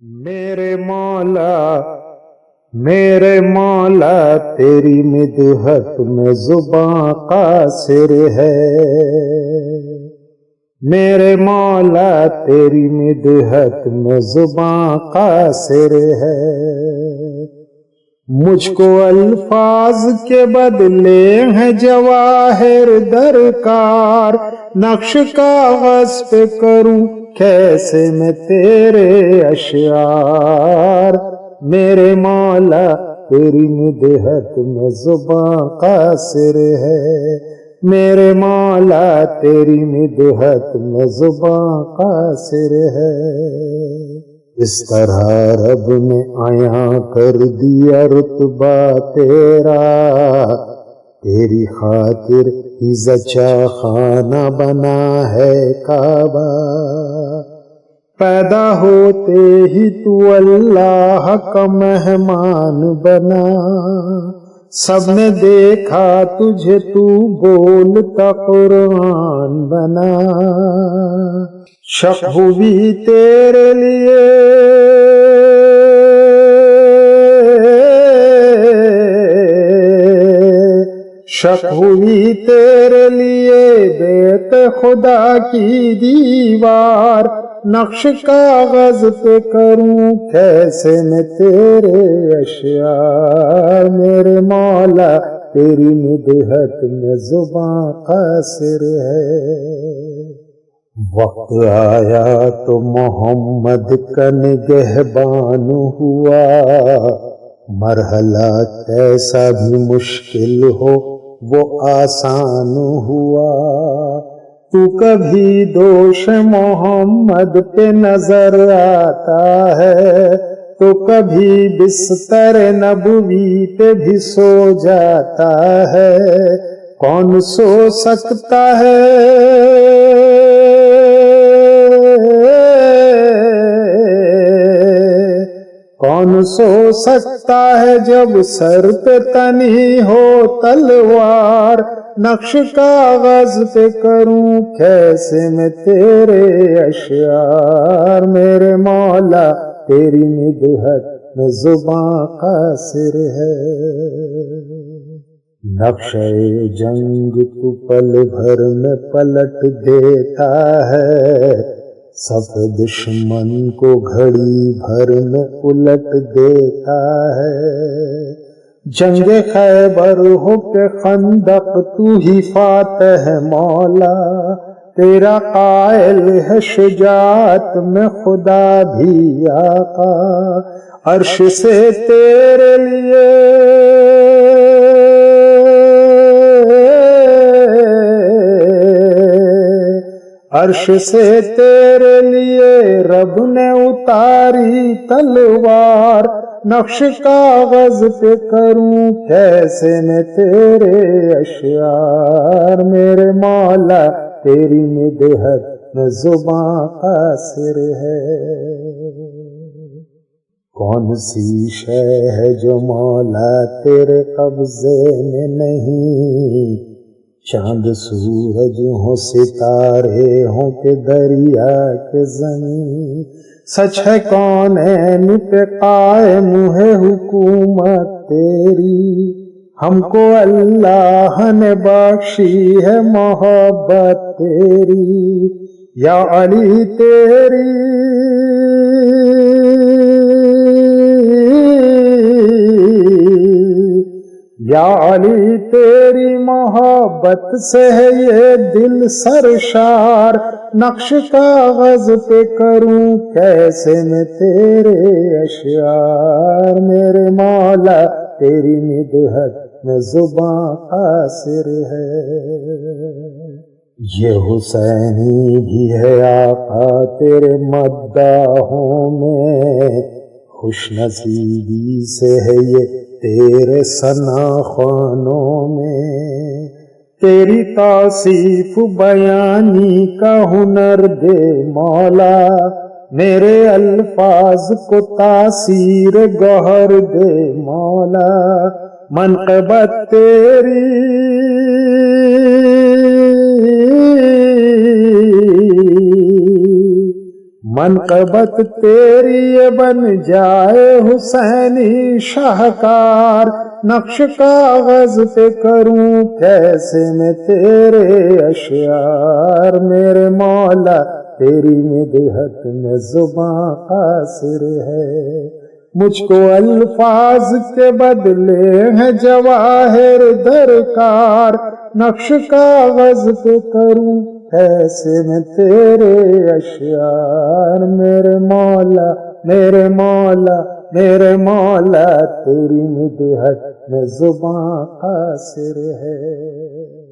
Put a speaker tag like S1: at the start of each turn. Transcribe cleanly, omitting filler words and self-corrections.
S1: میرے مولا میرے مولا تیری مدحت میں زباں قاصر ہے. میرے مولا تیری مدحت میں زباں قاصر ہے. مجھ کو الفاظ کے بدلے ہیں جواہر درکار. نقش کاغذ پہ کروں کیسے میں تیرے اشعار. میرے مولا تیری مدحت میں زباں قاصر ہے. میرے مولا تیری مدحت میں زباں قاصر ہے. اس طرح رب نے عیاں کر دیا رتبہ تیرا. تیری خاطر ہی زچا خانہ بنا ہے کعبہ. پیدا ہوتے ہی تو اللہ کا مہمان بنا. سب نے دیکھا تجھے تو بولتا قرآن بنا. شک ہوئی تیرے لیے شک ہوئی تیرے لیے بیت خدا کی دیوار. نقش کاغذ پہ کروں کیسے میں تیرے اشعار. میرے مولا تیری مدحت میں زباں قاصر ہے. وقت آیا تو محمد کا نگہبان ہوا. مرحلہ کیسا بھی مشکل ہو وہ آسان ہوا. تو کبھی دوش محمد پہ نظر آتا ہے تو کبھی بستر نبوی پہ بھی سو جاتا ہے. کون سو سکتا ہے کون سو سکتا ہے جب سر پہ تنی ہو تلوار. نقش کاغذ پہ کروں کیسے میں تیرے اشعار. میرے مولا تیری مدحت میں زباں قاصر ہے. نقشہ جنگ تو پل بھر میں پلٹ دیتا ہے. صف دشمن کو گھڑی بھر میں الٹ دیتا ہے. جنگ خیبر ہو کے خندق تو ہی فاتح مولا. تیرا قائل ہے شجاعت میں خدا بھی آقا. عرش سے تیرے لیے عرش سے تیرے لیے رب نے اتاری تلوار. نقش کاغذ پہ کروں کیسے میں تیرے اشعار. میرے مولا تیری مدحت میں زباں قاصر ہے. کون سی شے ہے جو مولا تیرے قبضے میں نہیں. چاند سورج ہوں ستارے ہوں کہ دریا کے زمین. سچ ہے کونین پہ قائم ہے حکومت تیری. ہم کو اللہ نے بخشی ہے محبت تیری. یا علی تیری یا علی تیری محبت سے ہے یہ دل سرشار. نقش کاغذ پہ کروں کیسے میں تیرے اشعار. میرے مولا تیری مدحت میں زباں قاصر ہے. یہ حسینی بھی ہے آقا تیرے مداحوں میں. خوش نصیبی سے ہے یہ تیرے ثنا خوانوں میں. تیری توصیف بیانی کا ہنر دے مولا. میرے الفاظ کو تاثیر گوہر دے مولا. منقبت تیری منقبت تیری یہ بن جائے حسینی شاہکار، نقش کاغذ پہ کروں کیسے میں تیرے اشعار، میرے مولا تیری مدحت میں زباں قاصر ہے، مجھ کو الفاظ کے بدلے ہیں جواہر درکار، نقش کاغذ پہ کروں کیسے میں تیرے اشعار، میرے مولا میرے مولا میرے مولا تیری مدحت میں زباں قاصر ہے۔